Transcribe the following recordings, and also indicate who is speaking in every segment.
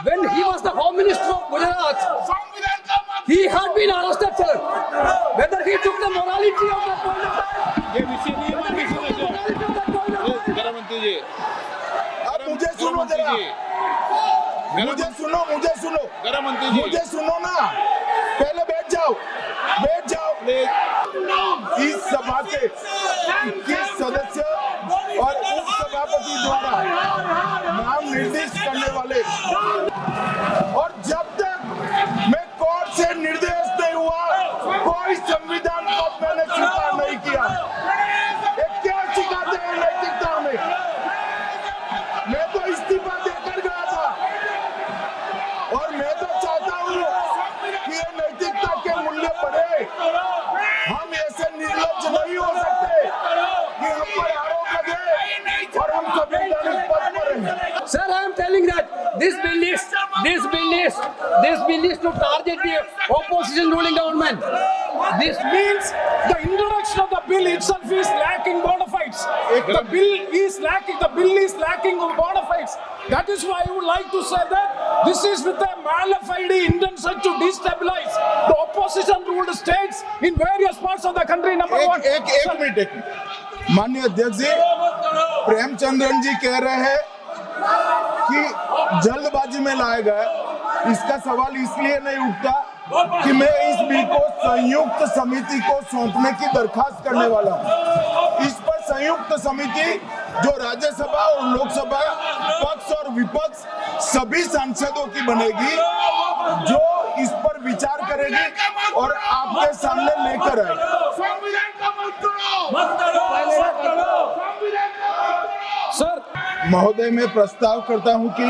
Speaker 1: when he was the Home Minister of Gujarat, he had been arrested, sir. Whether he took the morality of that point of time,
Speaker 2: ये विषय नहीं है,
Speaker 1: whether he took the morality of that point of time.
Speaker 2: गृह मंत्री जी,
Speaker 3: अब मुझे सुनो जरा, मुझे सुनो
Speaker 2: गृह मंत्री जी,
Speaker 3: मुझे सुनो ना, पहले बैठ जाओ इस सभा के 21 सदस्य और उपसभापति द्वारा नाम निर्दिष्ट करने वाले, और जब तक मैं कोर्ट से निर्देश नहीं हुआ कोई संविधान को मैंने स्वीकार नहीं किया। ये क्या सिखाते हैं नैतिकता में? मैं तो इस्तीफा देकर गया था और मैं तो चाहता हूँ कि ये नैतिकता के मूल्य बढ़े। हम ऐसे निर्लज्ज नहीं हो सकते कि हम पर आरोप लगे और हम संवैधानिक पद पर रहें।
Speaker 1: Sir, I am telling that this bill is to target the opposition ruling government. This
Speaker 4: means the introduction of the bill itself is lacking bona fides. The bill is lacking bona fides. That is why I would like to say that this is with a malafide intention to destabilize the opposition ruled states in various parts of the country. Number one.
Speaker 3: एक minute माननीय अध्यक्ष जी, प्रेमचंद्रन जी कह रहे हैं कि जल्दबाजी में लाया गया। इसका सवाल इसलिए नहीं उठता कि मैं इस बिल को संयुक्त समिति को सौंपने की दरखास्त करने वाला हूं। इस पर संयुक्त समिति जो राज्यसभा और लोकसभा पक्ष और विपक्ष सभी सांसदों की बनेगी, जो इस पर विचार करेगी और आपके सामने लेकर आएगी।
Speaker 4: Sir,
Speaker 3: महोदय, मैं प्रस्ताव करता हूं कि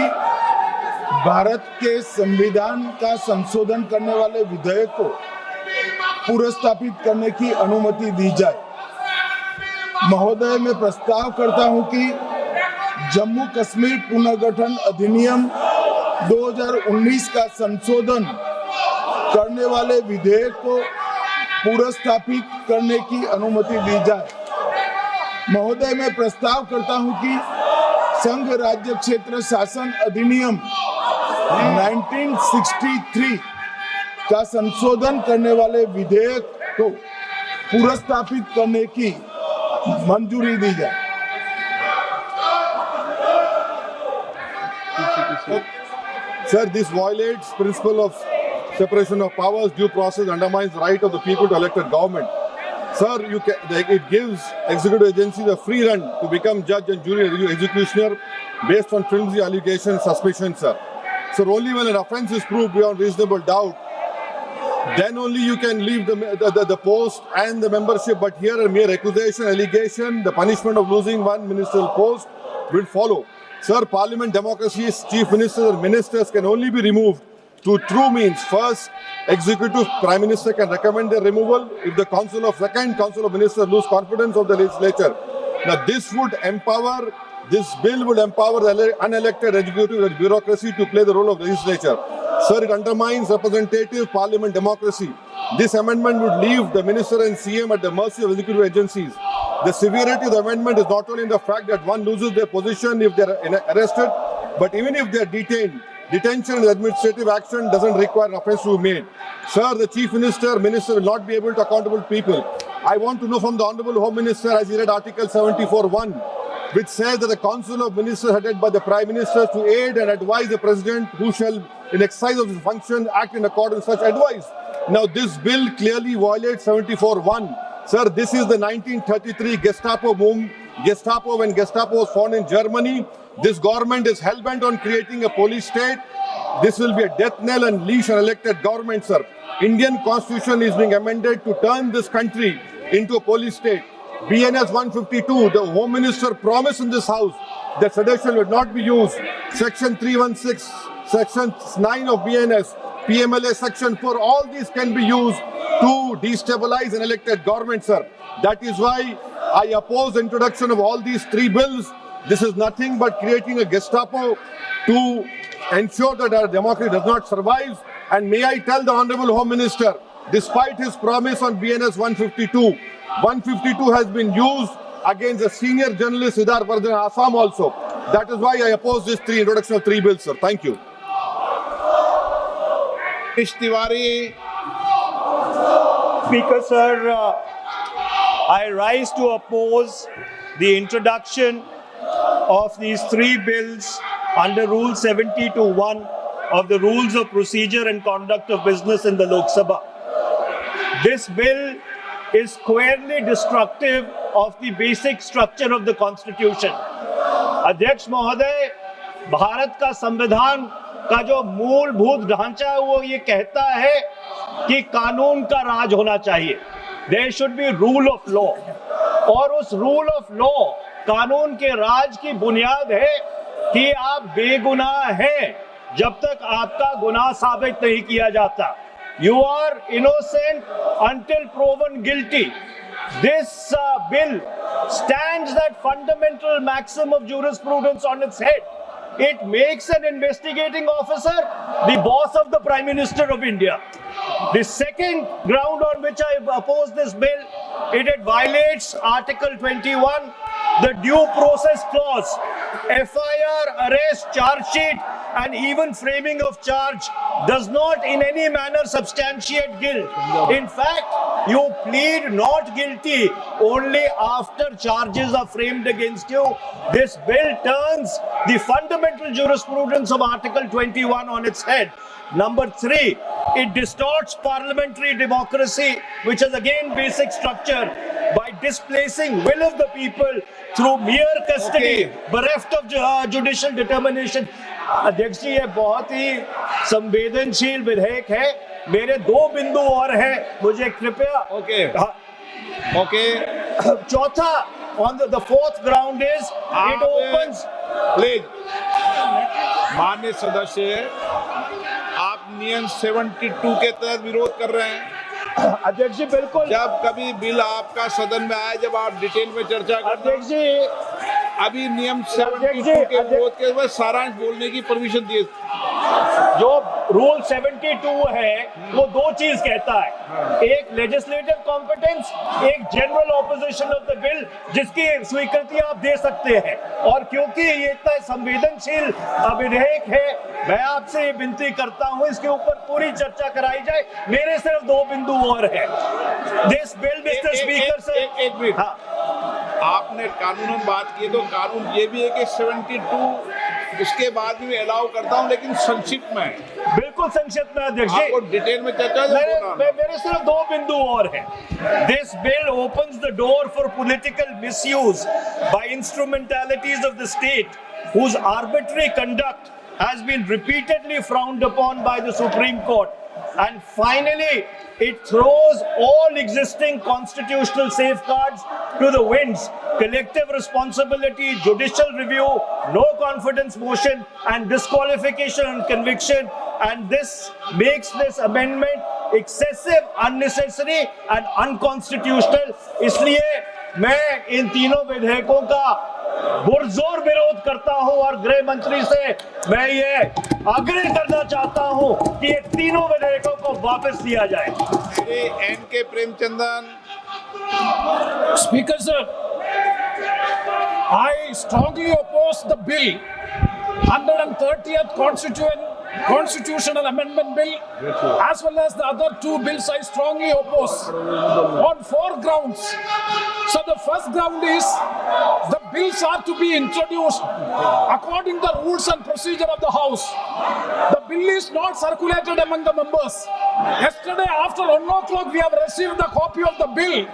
Speaker 3: भारत के संविधान का संशोधन करने वाले विधेयक को पुनर्स्थापित करने की अनुमति दी जाए। महोदय, मैं प्रस्ताव करता हूं कि जम्मू कश्मीर पुनर्गठन अधिनियम 2019 का संशोधन करने वाले विधेयक को पुनर्स्थापित करने की अनुमति दी जाए। महोदय, मैं प्रस्ताव करता हूं कि संघ राज्य क्षेत्र शासन अधिनियम 1963 का संशोधन करने वाले विधेयक को पुनर्स्थापित करने की मंजूरी दी जाए।
Speaker 5: Sir, this violates principle of separation of powers, due process, undermines the right of the people to elect a government. Sir, it gives executive agencies a free run to become judge and jury and executioner based on flimsy allegations, suspicions, sir. So only when an offence is proved beyond reasonable doubt, then only you can leave the post and the membership. But here a mere accusation, allegation, the punishment of losing one ministerial post will follow. Sir, parliament democracy's chief ministers and ministers can only be removed through true means. First, executive prime minister can recommend their removal if the council of ministers lose confidence of the legislature. Now this bill would empower the unelected executive bureaucracy to play the role of legislature. Sir, it undermines representative parliament democracy. This amendment would leave the minister and CM at the mercy of executive agencies. The severity of the amendment is not only in the fact that one loses their position if they are arrested, but even if they are detained. Detention and administrative action doesn't require an offence to be made. Sir, the chief minister will not be able to accountable people. I want to know from the Honourable Home Minister, as he read Article 74(1), which says that the Council of Ministers headed by the Prime Minister to aid and advise the President who shall, in exercise of his function, act in accordance with such advice. Now, this bill clearly violates 74(1). Sir, this is the 1933 Gestapo movement. When Gestapo was found in Germany, this government is hell-bent on creating a police state. This will be a death knell and leash an elected government, sir. Indian constitution is being amended to turn this country into a police state. BNS 152, the Home Minister promised in this house that sedition would not be used. Section 316, Section 9 of BNS, PMLA Section 4, all these can be used to destabilize an elected government, sir. That is why I oppose the introduction of all these three bills. This is nothing but creating a Gestapo to ensure that our democracy does not survive. And may I tell the Honourable Home Minister, despite his promise on BNS 152, 152 has been used against a senior journalist, Siddharth Vardhan, Assam also. That is why I oppose this introduction of three bills, sir. Thank you.
Speaker 3: Tiwari.
Speaker 2: Speaker, sir, I rise to oppose the introduction of these three bills under Rule 70(1) of the Rules of Procedure and Conduct of Business in the Lok Sabha. This bill is squarely destructive of the basic structure of the Constitution. अध्यक्ष महोदय, भारत का संविधान का जो मूलभूत ढांचा है वो ये कहता है कि कानून का राज होना चाहिए. There should be rule of law. और उस rule of law, कानून के राज की बुनियाद है कि आप बेगुनाह हैं जब तक आपका गुनाह साबित नहीं किया जाता. You are innocent until proven guilty. This bill stands that fundamental maxim of jurisprudence on its head. It makes an investigating officer the boss of the Prime Minister of India. The second ground on which I oppose this bill, it violates Article 21, the due process clause. FIR, arrest, charge sheet, and even framing of charge does not in any manner substantiate guilt. In fact, you plead not guilty only after charges are framed against you. This bill turns the fundamental jurisprudence of Article 21 on its head. Number 3, it distorts parliamentary democracy, which is again basic structure, by displacing will of the people through mere custody, bereft of judicial determination. अध्यक्ष जी, ये बहुत ही संवेदनशील विधेयक है. मेरे 2 बिंदु और हैं, मुझे कृपया. चौथा, on the fourth ground is it opens.
Speaker 3: Please, माननीय सदस्य, आप नियम 72 के तहत विरोध कर रहे हैं.
Speaker 2: अध्यक्ष जी, बिल्कुल.
Speaker 3: जब कभी बिल आपका सदन में आए, जब आप डिटेल में चर्चा करते हैं.
Speaker 2: अध्यक्ष जी,
Speaker 3: अभी नियम 72 के विरोध के बाद सारांश बोलने की परमिशन दिए.
Speaker 2: जो रूल 72 है वो 2 चीज कहता है. एक लेजिस्लेटिव कॉम्पिटेंस, एक general opposition of the bill, जिसकी स्वीकृति आप दे सकते हैं. और क्योंकि ये इतना संवेदनशील विधेयक है, मैं आपसे ये विनती करता हूं इसके ऊपर पूरी चर्चा कराई जाए. मेरे सिर्फ 2 बिंदु और हैं. This bill, mister speaker sir,
Speaker 3: एक मिनट. हाँ, आपने कानून में बात की, तो कानून ये भी है कि 72 उसके बाद भी अलाउ करता हूं, लेकिन संक्षिप्त में.
Speaker 2: बिल्कुल संक्षिप्त में अध्यक्ष जी.
Speaker 3: आपको डिटेल में चर्चा.
Speaker 2: मेरे सिर्फ 2 बिंदु और हैं. This bill opens the door for political misuse by instrumentalities of the state whose arbitrary conduct has been repeatedly frowned upon by the Supreme Court. And finally, it throws all existing constitutional safeguards to the winds. Collective responsibility, judicial review, no confidence motion, and disqualification and conviction. And this makes this amendment excessive, unnecessary, and unconstitutional. इसलिए मैं इन तीनों विधेयकों का पुरजोर विरोध करता हूं और गृह मंत्री से मैं ये आग्रह करना चाहता हूं कि ये तीनों विधेयकों को वापस लिया जाए.
Speaker 3: Shri N.K. Premachandran.
Speaker 4: Speaker sir, I strongly oppose the bill, 130th Constitutional Amendment Bill, as well as the other 2 bills I strongly oppose on 4 grounds. So the first ground is the bills are to be introduced according to the rules and procedure of the House. The bill is not circulated among the members. Yesterday after 1 o'clock we have received the copy of the bill,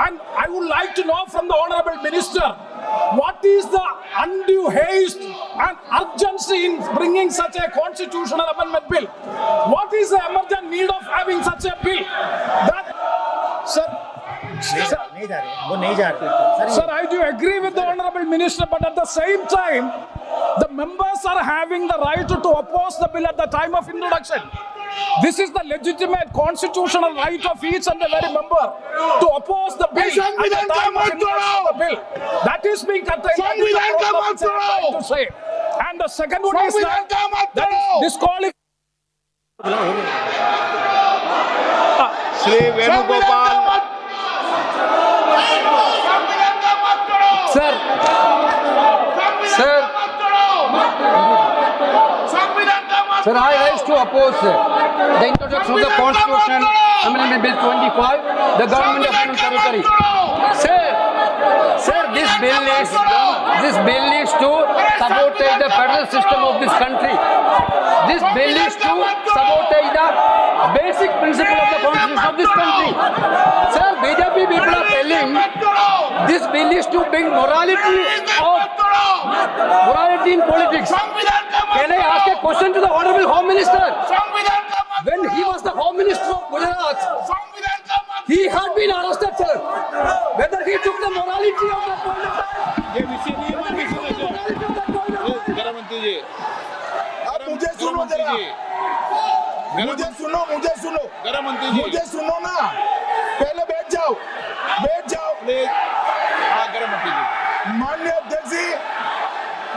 Speaker 4: and I would like to know from the Honourable Minister, what is the undue haste and urgency in bringing such a constitutional amendment bill? What is the emergent need of having such a bill? Sir, I do agree with the Honourable Minister, but at the same time, the members are having the right to oppose the bill at the time of introduction. This is the legitimate constitutional right of each and every member to oppose the bill at the time of introduction of the bill. That is being contained. That is the problem which I am trying to say. And the second one is that is disqualification.
Speaker 3: Shri Venugopal.
Speaker 1: Sir Sir, I rise to oppose the introduction of the Constitution Amendment Bill 25, the Government of Union Territory. Sir, this bill is to sabotage the federal system of this country. This bill is to sabotage the basic principle of the Constitution of this country. Sir, BJP people are telling this bill is to bring morality in politics. Can I ask a question to the Honorable Home Minister? When he was the Home Minister of Gujarat, he had been arrested, sir. Whether he took the morality of that point of time.
Speaker 3: गृहमंत्री जी, अब मुझे सुनो जरा, मुझे सुनो,
Speaker 2: गृहमंत्री जी,
Speaker 3: मुझे सुनो ना, पहले बैठ जाओ,
Speaker 2: गृहमंत्री जी,
Speaker 3: माननीय अध्यक्ष जी,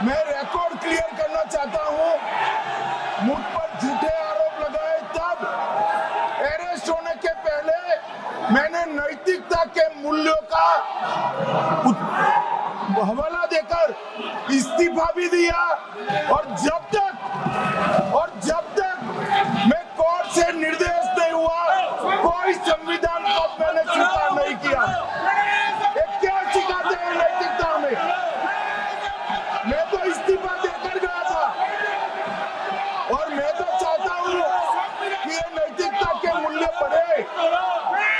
Speaker 3: मैं रिकॉर्ड क्लियर करना चाहता हूं, मुझ पर झूठे आरोप लगाए तब अरेस्ट होने के पहले मैंने नैतिकता के मूल्यों का हवाला देकर इस्तीफा भी दिया और जब तक मैं कोर्ट से निर्देश नहीं हुआ कोई संविधान को मैंने स्वीकार नहीं किया। ये क्या सिखाते हैं नैतिकता में? मैं तो इस्तीफा देकर गया था और मैं तो चाहता हूँ कि ये नैतिकता के मूल्य बढ़े।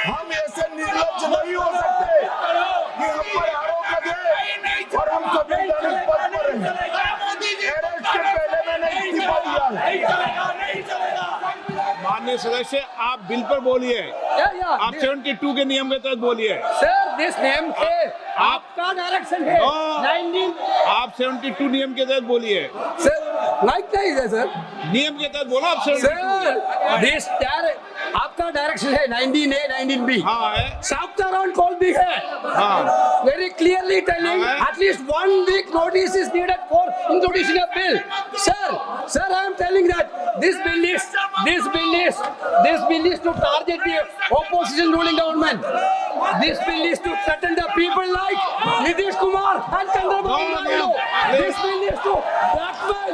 Speaker 3: हम ऐसे निर्लज्ज नहीं हो सकते कि हम पर आरोप लगे और हम संवैधानिक पद पर रहें। अरेस्ट के पहले मैंने इस्तीफा दिया है।
Speaker 2: माननीय सदस्य, आप बिल पर बोलिए। आप 72 के नियम के तहत बोलिए।
Speaker 1: सर, दिस नेम है आपका डायरेक्शन है। 19
Speaker 2: आप 72 नियम के तहत बोलिए।
Speaker 1: सर, लाइक नहीं है सर।
Speaker 2: नियम के तहत बोलो आप।
Speaker 1: सर, दिस आपका डायरेक्शन है 19A 19B।
Speaker 2: हाँ है।
Speaker 1: South around call भी है।
Speaker 2: हाँ।
Speaker 1: Very clearly telling at least 1 week notice is needed for introducing a bill. Sir, I am telling that this bill is to target the opposition ruling government. This bill is to threaten the people like Nitish Kumar and Chandrababu Naidu. This bill is to blackmail.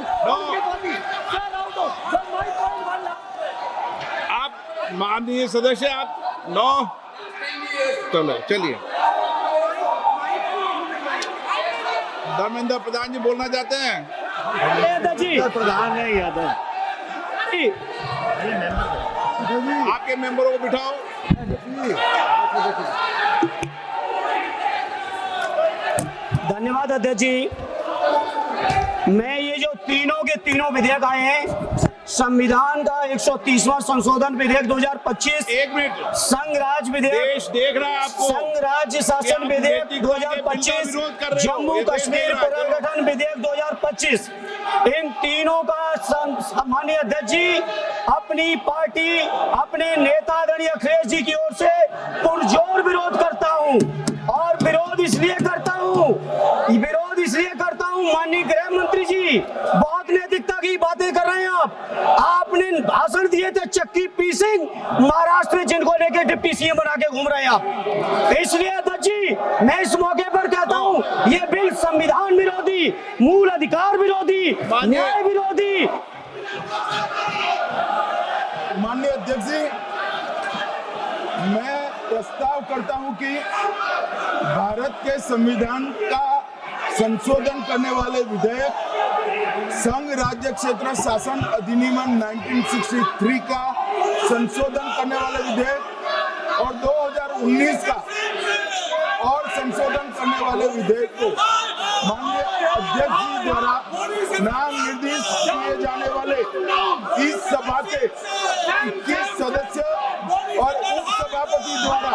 Speaker 1: Sir, out of. Sir, my point one.
Speaker 2: आप माननीय सदस्य, आप 9 चलिए। धर्मेंद्र प्रधान जी बोलना चाहते हैं?
Speaker 6: प्रधान है यादव।
Speaker 2: आपके मेंबरों को बिठाओ।
Speaker 6: धन्यवाद अध्यक्ष जी। मैं ये जो तीनों विधेयक आए हैं, संविधान का 130वां संशोधन विधेयक 2025,
Speaker 2: 1 मिनट,
Speaker 6: संघ राज्य विधेयक,
Speaker 2: देश देख रहा है आपको,
Speaker 6: संघ राज्य शासन विधेयक 2025, जम्मू कश्मीर पुनर्गठन विधेयक 2025, इन तीनों का माननीय अध्यक्ष जी अपनी पार्टी, अपने नेता आदरणीय अखिलेश जी की ओर से पुरजोर विरोध करता हूं। और विरोध इसलिए करता हूं माननीय गृह मंत्री जी, बहुत नैतिकता की बातें कर रहे हैं आपने भाषण दिए थे चक्की पी सिंह महाराष्ट्र में, जिनको लेके डिप्टी सीएम बना के घूम रहे हैं आप। इसलिए अध्यक्ष जी मैं इस मौके पर कहता हूं ये बिल संविधान विरोधी, मूल अधिकार विरोधी, न्याय विरोधी।
Speaker 3: माननीय अध्यक्ष जी, मैं प्रस्ताव करता हूं कि भारत के संविधान का संशोधन करने वाले विधेयक, संघ राज्य क्षेत्र शासन अधिनियम 1963 का संशोधन करने वाले विधेयक और 2019 का और संशोधन करने वाले विधेयक को माननीय अध्यक्ष जी द्वारा नाम निर्देशित किए जाने वाले इस सभा के 21 सदस्य और उप सभापति द्वारा